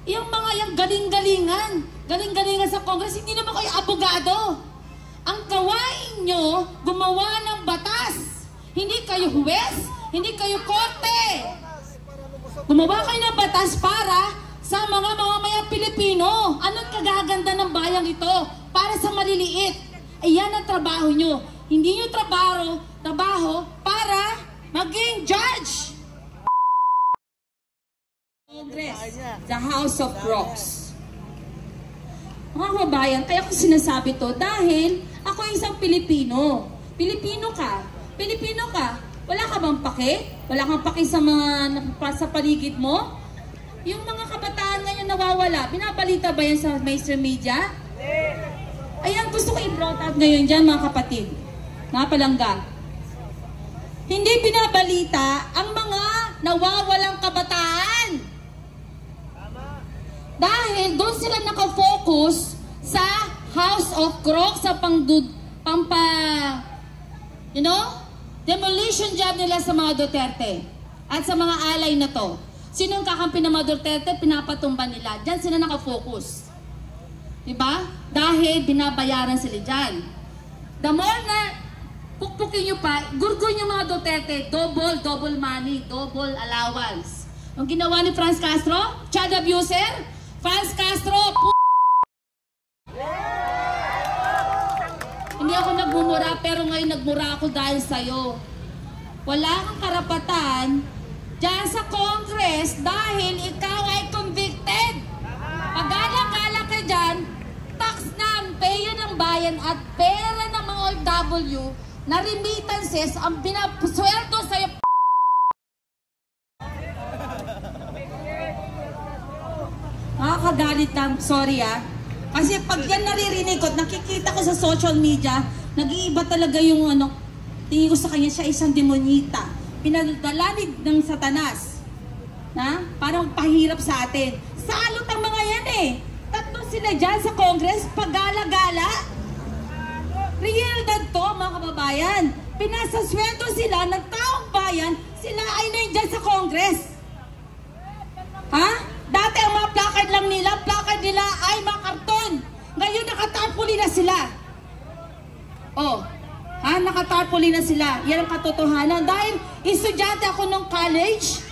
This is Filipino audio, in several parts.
Yung mga yung galing-galingan. Galing-galingan sa Congress, hindi naman kayo abogado. Ang gawain nyo, gumawa ng batas. Hindi kayo huwes, hindi kayo korte. Gumawa kayo ng batas para sa mga mamamayang Pilipino. Anong kagaganda ng bayang ito? Para sa maliliit. Ayan ang trabaho nyo. Hindi nyo trabaho para maging judge. Congress, the House of Rocks. Mga kababayan, kaya ko sinasabi to dahil ako isang Pilipino. Pilipino ka. Wala ka bang pake? Wala kang pake sa mga sa paligid mo? Yung mga kabataan ngayon nawawala, binabalita ba yan sa mainstream media? Ayan, gusto ko i-brought out ngayon dyan mga kapatid. Mga palangga. Hindi binabalita ang mga nawawalang kabataan. Dahil doon sila nakafocus sa House of Crocs, sa demolition job nila sa mga Duterte at sa mga alay na to. Sinong kakampi ng mga Duterte, pinapatumba nila. Diyan sila nakafocus. Diba? Dahil binabayaran sila dyan. The more na pukpukin nyo pa, gurgun yung mga Duterte, double money, double allowance. Ang ginawa ni Franz Castro, child abuser, Franz Castro, hindi ako nagmumura, pero ngayon nagmura ako dahil sa'yo. Wala kang karapatan dyan sa Congress dahil ikaw ay convicted. Pag-alak-alak ka dyan, tax na ang pera ng bayan at pera ng mga OFW na remittances ang pinapusweldo sa'yo. Nakakagalit lang, sorry Kasi pag yan naririnig ko, nakikita ko sa social media, nag-iiba talaga yung tingin ko sa kanya, siya isang demonita. Pinagdalani ng Satanas. Parang pahirap sa atin. Salot ang mga yan Tatlo sila dyan sa Congress, pagala-gala. Realidad to, mga kababayan. Pinasasweldo sila ng taong bayan, sila ay nandyan sa Congress. Dati ang mga placard lang nila, placard nila ay mga karton. Ngayon nakatarpuli na sila. Nakatarpuli na sila. Yan ang katotohanan. Dahil estudyante ako ng college,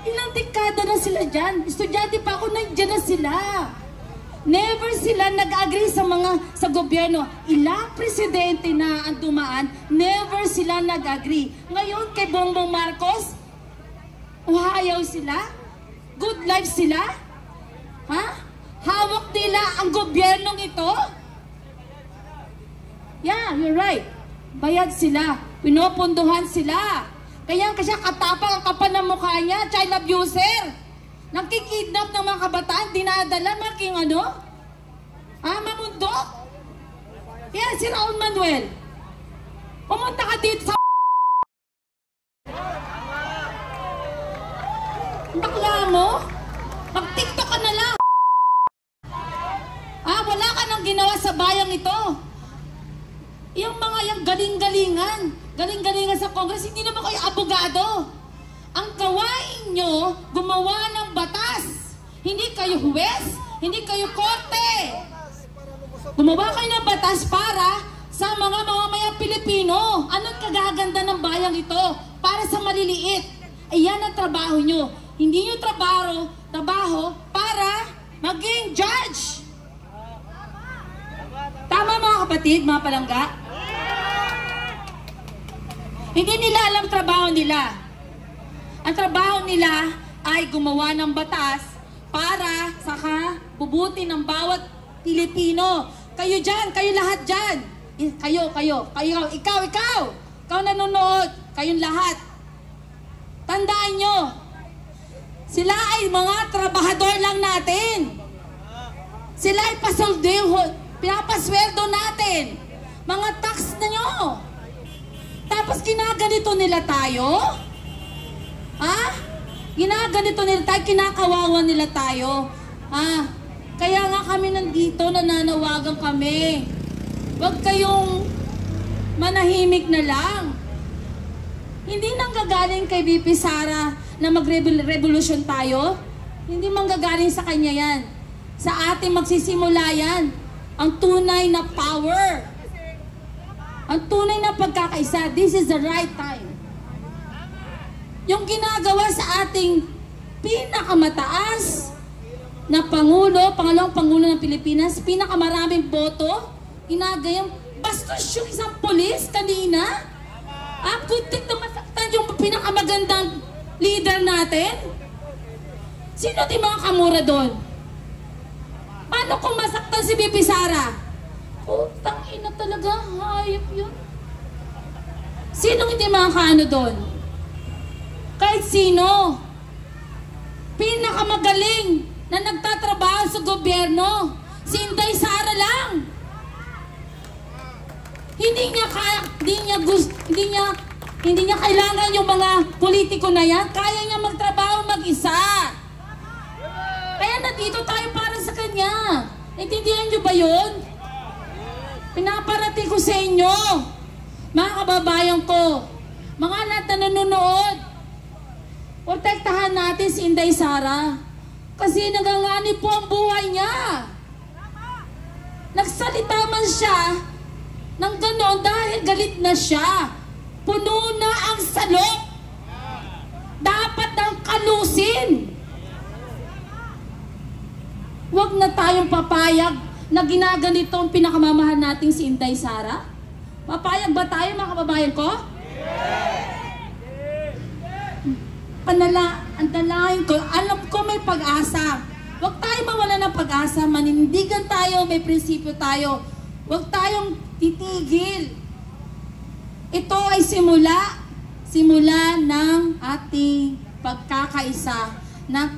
ilang dekada na sila dyan. Estudyante pa ako, nandiyan na sila. Never sila nag-agree sa gobyerno. Ilang presidente na ang dumaan, never sila nag-agree. Ngayon kay Bongbong Marcos, uhayaw sila? Good life sila? Hawak nila ang gobyernong ito? Yeah, you're right. Bayad sila. Pinopondohan sila. Kaya kasi katapang ang kapal ng mukha niya, child abuser. Nagkikidnap ng mga kabataan, dinadala, maging mamundok. Yan, si Raul Manuel. Pumunta ka dito sa bakla mo? Mag-TikTok ka na lang. Wala ka nang ginawa sa bayang ito. Yung mga yung galing-galingan sa Congress, hindi naman kayo abogado. Ang gawain nyo, gumawa ng batas. Hindi kayo huwes, hindi kayo korte. Gumawa kayo ng batas para sa mga mamamayang Pilipino. Anong kagaganda ng bayang ito? Para sa maliliit. Ayan ang trabaho nyo. Hindi nyo trabaho para maging judge. Tama mga kapatid, mga palangga? Hindi nila alam trabaho nila. Ang trabaho nila ay gumawa ng batas para sa bubuti ng bawat Pilipino. Kayo dyan, kayo lahat dyan. Ikaw nanonood, kayong lahat. Tandaan nyo, sila ay mga trabahador lang natin. Sila ay pinapasweldo natin. Mga tax na nyo. Tapos ginaganito nila tayo? Ginaganito nila tayo, kinakawawa nila tayo. Kaya nga kami nandito, nananawagan kami. Huwag kayong manahimik na lang. Hindi nang gagaling kay VP Sara na magrevolusyon tayo. Hindi manggagaling sa kanya yan. Sa ating magsisimula yan. Ang tunay na power. Ang tunay na pagkakaisa. This is the right time. Yung ginagawa sa ating pinakamataas na Pangulo, pangalawang Pangulo ng Pilipinas, pinakamaraming boto, ginagayang bastos yung isang polis kanina. Putik na masaktan yung pinakamagandang leader natin. Sino di mga kamura doon? Paano kung masaktan si Bibi Sara? Putang ina talaga, hayop yun. Sino hindi mga kaano doon? Kahit sino. Pinakamagaling na nagtatrabaho sa gobyerno, si Inday Sara lang. Hindi niya kailangan yung mga politiko na yan. Kaya niya magtrabaho mag-isa. Kaya nandito tayo para sa kanya. Naintindihan niyo ba yun? Pinaparating ko sa inyo, mga kababayan ko, mga nanonood, protektahan natin si Inday Sara. Kasi naganganib po ang buhay niya. Nagsalita man siya ng gano'n dahil galit na siya. Puno na ang salok. Dapat nang kalusin. Huwag na tayong papayag na ginaganito ang pinakamamahal nating si Inday Sara. Papayag ba tayo mga kababayan ko? Ang dalangin ko, alam ko may pag-asa. Huwag tayo mawala ng pag-asa, manindigan tayo, may prinsipyo tayo. Huwag tayong titigil. Ito ay simula ng ating pagkakaisa na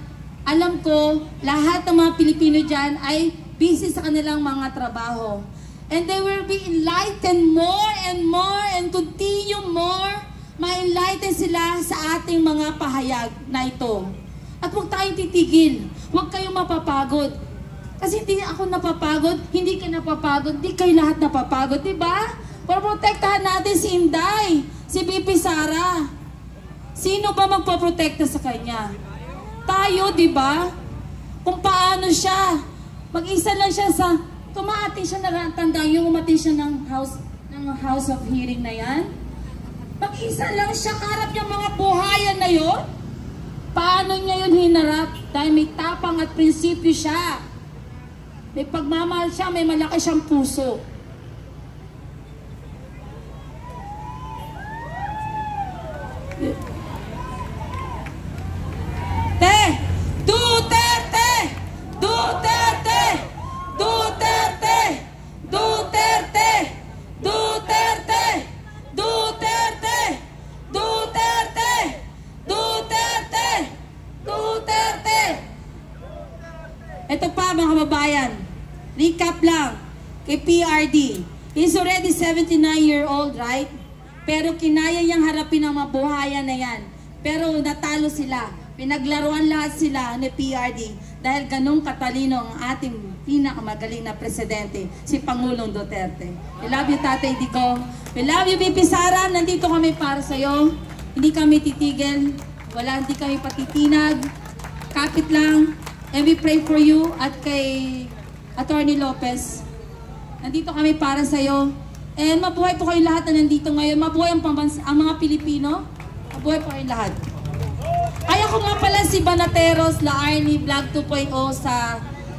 alam ko, lahat ng mga Pilipino dyan ay busy sa kanilang mga trabaho. And they will be enlightened more and continue more. Ma-enlighten sila sa ating mga pahayag na ito. At huwag tayong titigil. Huwag kayong mapapagod. Kasi hindi ako napapagod, hindi ka napapagod, hindi kayo lahat napapagod, diba? Para protektahan natin si Inday, si Bibi Sara. Sino ba magpoprotekta sa kanya? Tayo, diba? Kung paano siya. Mag-isa lang siya sa... Tumati siya na tandaan yung umati siya ng house of hearing na yan. Mag-isa lang siya, karap yung mga buhayan na yun. Paano niya yun hinarap? Dahil may tapang at prinsipyo siya. May pagmamahal siya, may malaki siyang puso. Duterte! Duterte! Duterte! Duterte! Duterte! Duterte! Duterte! Duterte! Duterte! Ito pa mga kababayan, recap lang kay PRD. He's already 79-year-old, right? Pero kinaya niyang harapin ang mabuhayan na yan. Pero natalo sila. Pinaglaruan lahat sila ni PRD dahil ganong katalino ang ating pinakamagaling na presidente, si Pangulong Duterte. We love you, Tatay Digo. We love you, Bibi Sara. Nandito kami para sa'yo. Hindi kami titigil. Hindi kami patitinag. Kapit lang. And we pray for you at kay Attorney Lopez. Nandito kami para sa'yo. And mabuhay po kayong lahat na nandito ngayon. Mabuhay ang mga Pilipino. Mabuhay po kayong lahat. Ay, ako nga pala si Banateros, La Arnie Vlog 2.0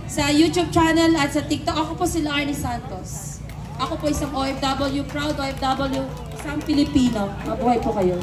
sa YouTube channel at sa TikTok. Ako po si La Arnie Santos. Ako po isang OFW, proud OFW, isang Pilipino. Mabuhay po kayo.